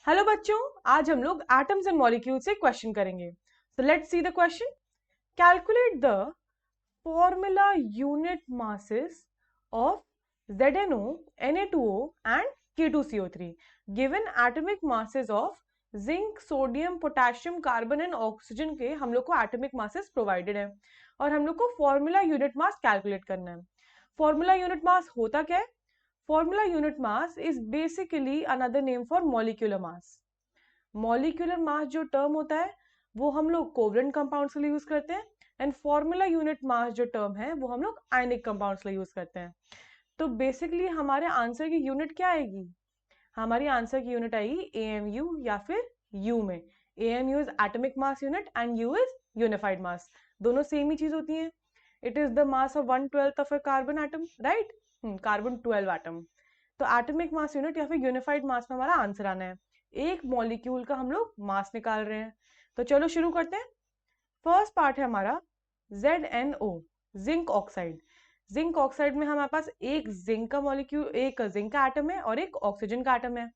Hello बच्चों, आज हम लोग एटम्स एंड मॉलिक्यूल्स से क्वेश्चन करेंगे। So let's see the question. Calculate the formula unit masses of ZnO, Na2O and K2CO3 given atomic masses of zinc, sodium, potassium, carbon and oxygen के हम लोग को एटॉमिक मासेस प्रोवाइडेड है और हम लोग को फॉर्मूला यूनिट मास कैलकुलेट करना है। फॉर्मूला यूनिट मास होता क्या है? Formula unit mass is basically another name for molecular mass. Molecular mass जो टर्म होता है वो हम लोग कोवलेंट कंपाउंड्स के लिए यूज करते हैं एंड फॉर्मूला यूनिट मास जो टर्म है वो हम लोग आयनिक कंपाउंड्स के लिए यूज करते हैं। तो बेसिकली हमारे आंसर की यूनिट क्या आएगी? हमारी आंसर की यूनिट आएगी AMU या फिर U में। AMU is atomic mass unit and U is unified mass. दोनों सेम ही चीज होती है। It is the mass of 1/12 of a carbon atom, right? Carbon 12 atom. तो एटॉमिक मास यूनिट या फिर यूनिफाइड मास में हमारा आंसर आना है। एक मॉलिक्यूल का हम लोग मास निकाल रहे हैं। तो चलो शुरू करते हैं। फर्स्ट पार्ट है हमारा ZnO, zinc oxide. Zinc oxide में हमारे पास एक जिंक का मॉलिक्यूल, एक जिंक का एटम है और एक ऑक्सीजन का एटम है।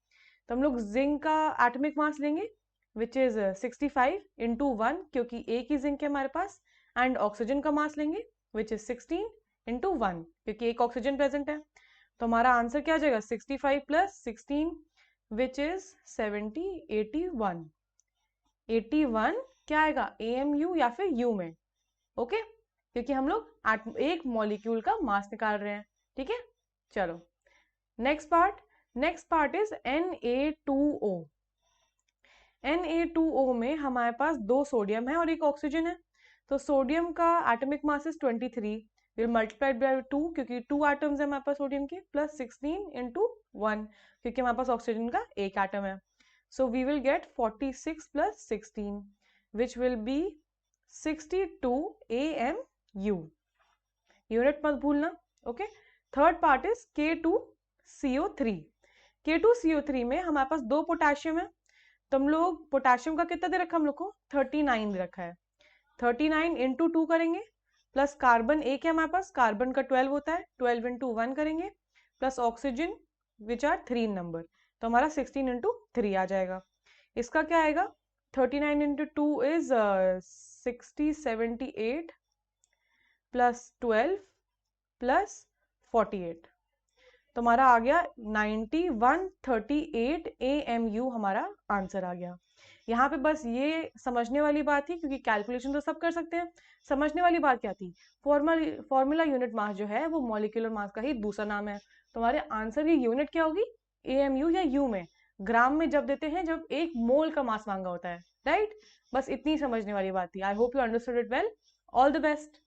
तो हम लोग जिंक का एटॉमिक मास लेंगे विच इज 65 इंटू 1, क्योंकि एक ही जिंक है हमारे पास। एंड ऑक्सीजन का मास लेंगे विच इज 16 इंटू 1, क्योंकि एक ऑक्सीजन प्रेजेंट है। तो हमारा आंसर क्या आ जाएगा? 65 प्लस 16 विच इज 70, 81। 81 क्या आएगा? AMU या फिर U में। ओके, क्योंकि हम लोग एक मॉलिक्यूल का मास निकाल रहे हैं। ठीक है, चलो next part. Next part is Na2O। Na2O में हमारे पास 2 सोडियम है और एक ऑक्सीजन है। तो सोडियम का atomic mass is 23, will multiplied by 2, क्योंकि 2 एटम्स है हमारे पास सोडियम के, प्लस 16 इंटू 1, क्योंकि हमारे पास ऑक्सीजन का एक एटम है। So we will get 46 plus 16, which will be 62 AMU. Unit मत भूलना। Okay, third part is K2CO3। K2CO3 में हमारे पास 2 पोटेशियम है। तो हम लोग पोटेशियम का कितना दे रखा है? हम लोग को 39 दे रखा है। 39 इंटू 2 करेंगे, प्लस कार्बन एक है हमारे पास, कार्बन का 12 होता है, 12 इंटू 1 करेंगे, plus oxygen which are 3 number. तो हमारा 16 इंटू 3 आ जाएगा। इसका क्या आएगा? 39 इंटू 2 इज 60, 78 प्लस 12 प्लस 48। तो हमारा आ गया 9138 AMU हमारा आंसर आ गया। यहाँ पे बस ये समझने वाली बात थी, क्योंकि कैलकुलेशन तो सब कर सकते हैं। समझने वाली बात क्या थी? फॉर्मूला यूनिट मास जो है वो मॉलिक्यूलर मास का ही दूसरा नाम है। तो हमारे आंसर की यूनिट क्या होगी? AMU या U में। ग्राम में जब देते हैं, जब 1 मोल का मास मांगा होता है, राइट? बस इतनी समझने वाली बात थी। I hope you understood it well. All the best.